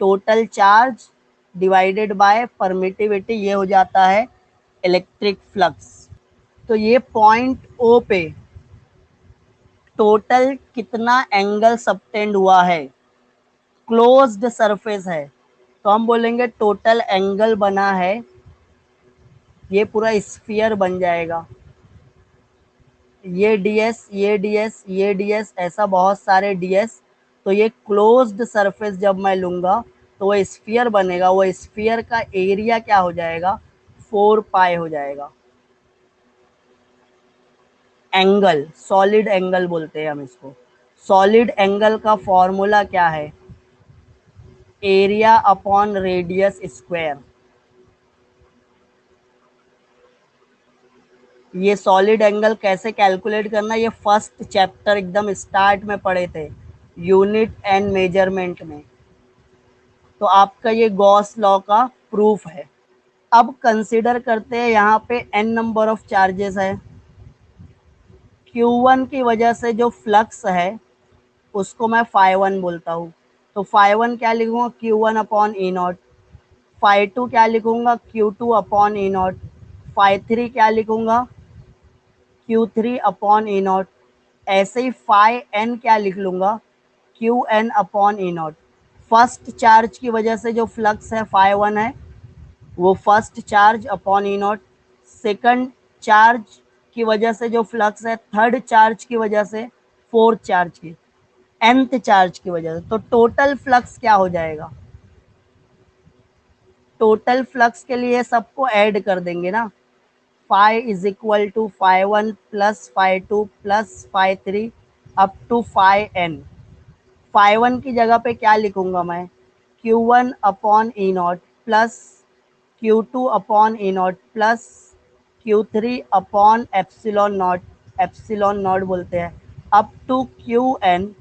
Total charge divided by permittivity, ये हो जाता है इलेक्ट्रिक फ्लक्स। तो ये पॉइंट ओ पे टोटल कितना एंगल सबटेंड हुआ है, क्लोज्ड सरफेस है, तो हम बोलेंगे टोटल एंगल बना है, ये पूरा स्फीयर बन जाएगा। ये डीएस, ये डीएस, ये डीएस, ऐसा बहुत सारे डीएस। तो ये क्लोज्ड सरफेस जब मैं लूंगा तो वो स्फीयर बनेगा, वो स्फीयर का एरिया क्या हो जाएगा, 4 पाई हो जाएगा। एंगल, सॉलिड एंगल बोलते हैं हम इसको। सॉलिड एंगल का फॉर्मूला क्या है, एरिया अपॉन रेडियस स्क्वायर। ये सॉलिड एंगल कैसे कैलकुलेट करना, ये फर्स्ट चैप्टर एकदम स्टार्ट में पढ़े थे, यूनिट एंड मेजरमेंट में। तो आपका ये गॉस लॉ का प्रूफ है। अब कंसीडर करते हैं यहाँ पे n नंबर ऑफ चार्जेस है। Q1 की वजह से जो फ्लक्स है उसको मैं φ1 बोलता हूँ। तो φ1 क्या लिखूंगा, Q1 अपॉन ई नॉट। φ2 क्या लिखूंगा, Q2 अपॉन ई नॉट। φ3 क्या लिखूंगा, Q3 अपॉन ई नॉट। ऐसे ही फाई एन क्या लिख लूंगा, Q N upon E naught. First charge की वजह से जो फ्लक्स है φ1 है, वो first charge upon E naught. Second charge की वजह से जो फ्लक्स है, थर्ड चार्ज की वजह से, फोर्थ चार्ज की, nth चार्ज की वजह से। तो टोटल फ्लक्स क्या हो जाएगा, टोटल फ्लक्स के लिए सबको ऐड कर देंगे ना, phi is equal to phi one plus phi two plus phi three up to phi N. Phi one की जगह पे क्या लिखूंगा मैं, Q one upon E naught plus Q two upon E naught plus Q three upon epsilon naught बोलते हैं, up to Q N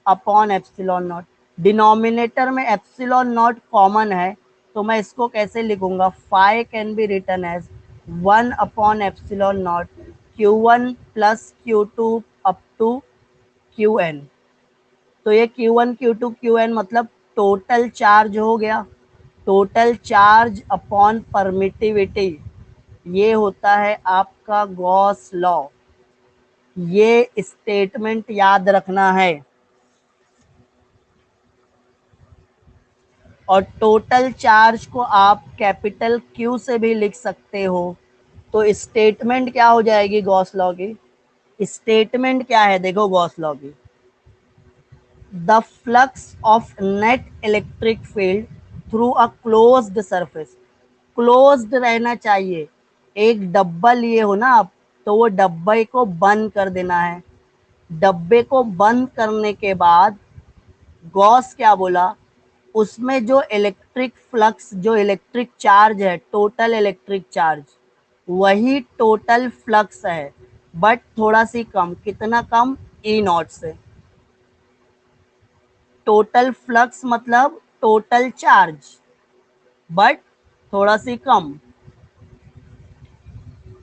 upon epsilon naught. Denominator में epsilon naught common है, तो मैं इसको कैसे लिखूंगा, phi can be written as one upon epsilon naught Q one plus Q two up to Q N. तो ये Q one Q two Q N मतलब टोटल चार्ज हो गया, टोटल चार्ज अपॉन परमिटिविटी, ये होता है आपका गॉस लॉ। ये स्टेटमेंट याद रखना है। और टोटल चार्ज को आप कैपिटल क्यू से भी लिख सकते हो। तो स्टेटमेंट क्या हो जाएगी गॉस लॉ की, स्टेटमेंट क्या है देखो गॉस लॉ की, the flux of net electric field through a closed surface. Closed रहना चाहिए, एक डब्बा लिए हो ना आप, तो वो डब्बे को बंद कर देना है। डब्बे को बंद करने के बाद गॉस क्या बोला, उसमें जो इलेक्ट्रिक फ्लक्स, जो इलेक्ट्रिक चार्ज है, टोटल इलेक्ट्रिक चार्ज, वही टोटल फ्लक्स है, बट थोड़ा सी कम। कितना कम, ई नॉट से। टोटल फ्लक्स मतलब टोटल चार्ज, बट थोड़ा सी कम।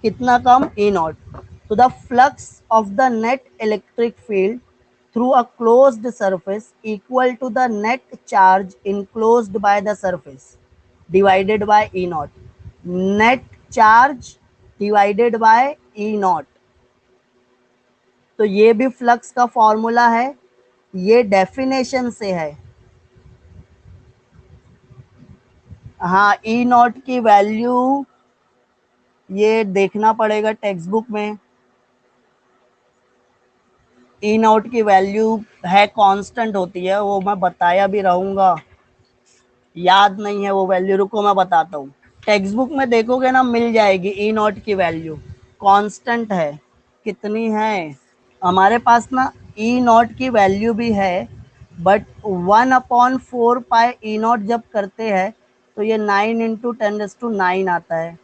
कितना कम, ई नॉट। तो the flux of the net electric field through a closed surface equal to the net charge enclosed by the surface divided by E naught. Net charge divided by E naught। तो ये भी flux का formula है, ये definition से है। हाँ, ई not की वैल्यू ये देखना पड़ेगा टेक्स्ट बुक में। ई नॉट की वैल्यू है कांस्टेंट होती है, वो मैं बताया भी रहूंगा, याद नहीं है वो वैल्यू, रुको मैं बताता हूँ। टेक्स्ट बुक में देखोगे ना, मिल जाएगी ई नॉट की वैल्यू, कांस्टेंट है। कितनी है हमारे पास ना, ई नॉट की वैल्यू भी है, बट 1/4 पाई ई नॉट जब करते हैं तो ये 9 × 10⁹ आता है।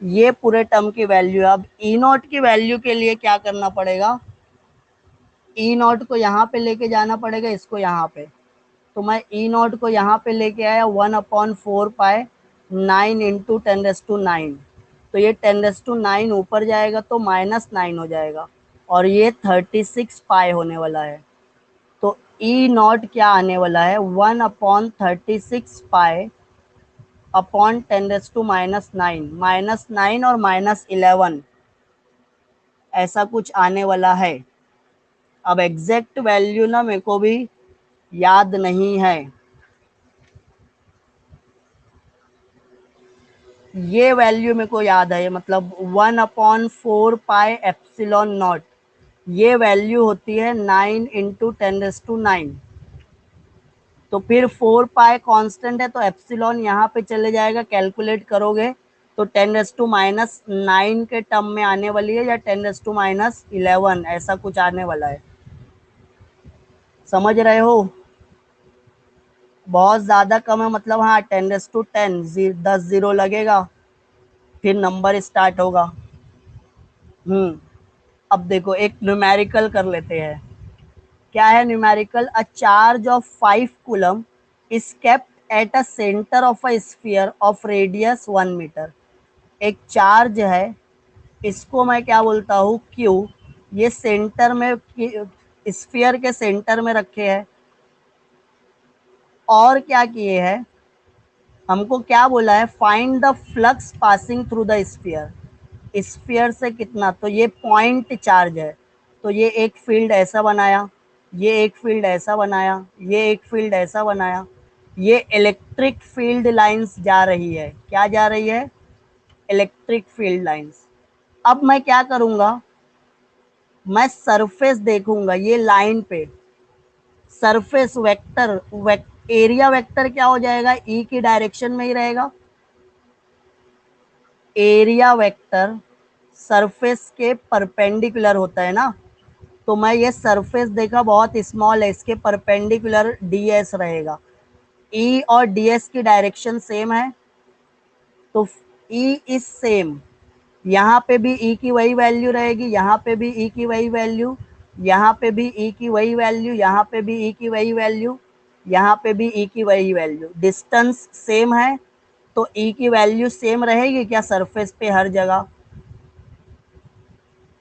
ये पूरे टर्म की वैल्यू है। अब ई नॉट की वैल्यू के लिए क्या करना पड़ेगा, ई नॉट को यहाँ पे लेके जाना पड़ेगा, इसको यहाँ पे। तो मैं ई नॉट को यहाँ पे लेके आया, 1/4 पाई 9 × 10⁹ तो ये 10⁹ ऊपर जाएगा तो -9 हो जाएगा, और ये 36 पाई होने वाला है। तो ई नॉट क्या आने वाला है, 1/36 पाई अपॉन 10⁻⁹ -9 और -11 ऐसा कुछ आने वाला है। अब एग्जैक्ट वैल्यू ना मेरे को भी याद नहीं है। ये वैल्यू मेरे को याद है, मतलब 1/4 पाई एप्सिलॉन नॉट, ये वैल्यू होती है 9 × 10⁹ तो फिर 4 पाई कांस्टेंट है, तो एप्सिलॉन यहाँ पे चले जाएगा, कैलकुलेट करोगे तो 10⁻⁹ के टर्म में आने वाली है, या 10⁻11 ऐसा कुछ आने वाला है। समझ रहे हो, बहुत ज्यादा कम है मतलब, हाँ 10⁻10, 10 जीरो लगेगा, फिर नंबर स्टार्ट होगा। अब देखो एक न्यूमेरिकल कर लेते हैं। क्या है numerical, a charge of 5 coulomb is kept at a centre of a sphere of radius 1 metre. एक चार्ज है, इसको मैं क्या बोलता हूँ, क्यू। ये सेंटर में, स्फीयर के सेंटर में रखे हैं। और क्या किए हैं, हमको क्या बोला है, find the flux passing through the sphere. Sphere से कितना, तो ये पॉइंट चार्ज है, तो ये एक फील्ड ऐसा बनाया, ये एक फील्ड ऐसा बनाया, ये एक फील्ड ऐसा बनाया। ये इलेक्ट्रिक फील्ड लाइंस जा रही है, क्या जा रही है, इलेक्ट्रिक फील्ड लाइंस। अब मैं क्या करूंगा, मैं सरफेस देखूंगा ये लाइन पे, सरफेस वेक्टर एरिया वेक्टर क्या हो जाएगा, ई की डायरेक्शन में ही रहेगा। एरिया वेक्टर सरफेस के परपेंडिकुलर होता है ना, तो मैं ये सरफेस देखा बहुत स्मॉल है, इसके परपेंडिकुलर ds रहेगा। E और ds की डायरेक्शन सेम है, तो E इज सेम। यहाँ पे भी E की वही वैल्यू रहेगी, यहाँ पे भी E की वही वैल्यू, यहाँ पे भी E की वही वैल्यू, यहाँ पे भी E की वही वैल्यू, यहाँ पे भी E की वही वैल्यू। डिस्टेंस सेम है, तो E की वैल्यू सेम रहेगी क्या सरफेस पे हर जगह?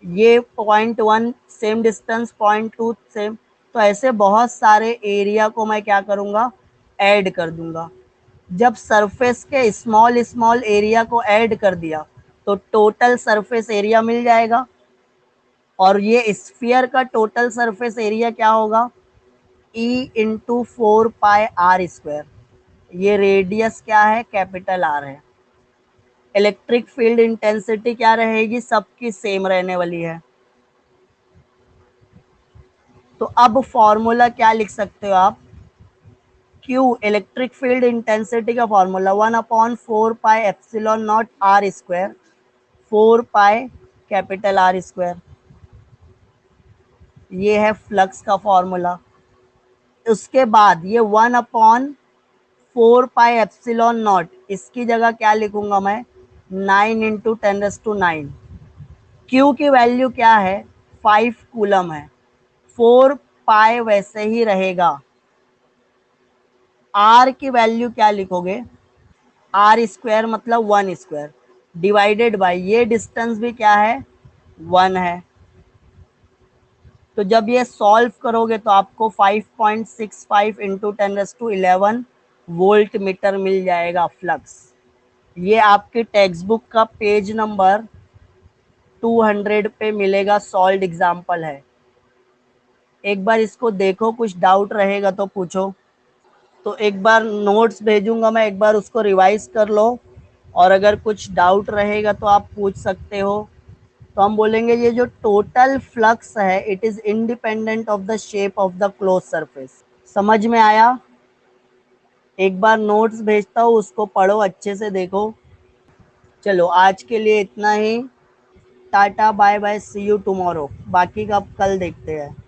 ये 0.1 सेम डिस्टेंस, 0.2 सेम। तो ऐसे बहुत सारे एरिया को मैं क्या करूँगा, ऐड कर दूंगा। जब सरफेस के स्मॉल स्मॉल एरिया को ऐड कर दिया तो टोटल सरफेस एरिया मिल जाएगा। और ये स्फीयर का टोटल सरफेस एरिया क्या होगा, E इंटू 4πr²। ये रेडियस क्या है, कैपिटल R है। इलेक्ट्रिक फील्ड इंटेंसिटी क्या रहेगी, सबकी सेम रहने वाली है। तो अब फॉर्मूला क्या लिख सकते हो आप, Q इलेक्ट्रिक फील्ड इंटेंसिटी का फॉर्मूला 1/4πε0r², 4π कैपिटल R²। ये है फ्लक्स का फॉर्मूला। उसके बाद ये 1/4πε0, इसकी जगह क्या लिखूंगा मैं, 9 × 10⁹। Q की वैल्यू क्या है, 5 कूलम है। 4π वैसे ही रहेगा। R की वैल्यू क्या लिखोगे, R² मतलब 1², डिवाइडेड बाय ये डिस्टेंस भी क्या है, 1 है। तो जब ये सॉल्व करोगे तो आपको 5.65 इंटू 10⁻11 वोल्ट मीटर मिल जाएगा फ्लक्स। ये आपके टेक्स्ट बुक का पेज नंबर 200 पे मिलेगा, सॉल्व एग्जाम्पल है। एक बार इसको देखो, कुछ डाउट रहेगा तो पूछो। तो एक बार नोट्स भेजूंगा मैं, एक बार उसको रिवाइज कर लो, और अगर कुछ डाउट रहेगा तो आप पूछ सकते हो। तो हम बोलेंगे ये जो टोटल फ्लक्स है it is independent of the shape of the close surface. समझ में आया? एक बार नोट्स भेजता हूँ, उसको पढ़ो, अच्छे से देखो। चलो आज के लिए इतना ही। Tata bye bye, see you tomorrow. बाकी का कल देखते हैं।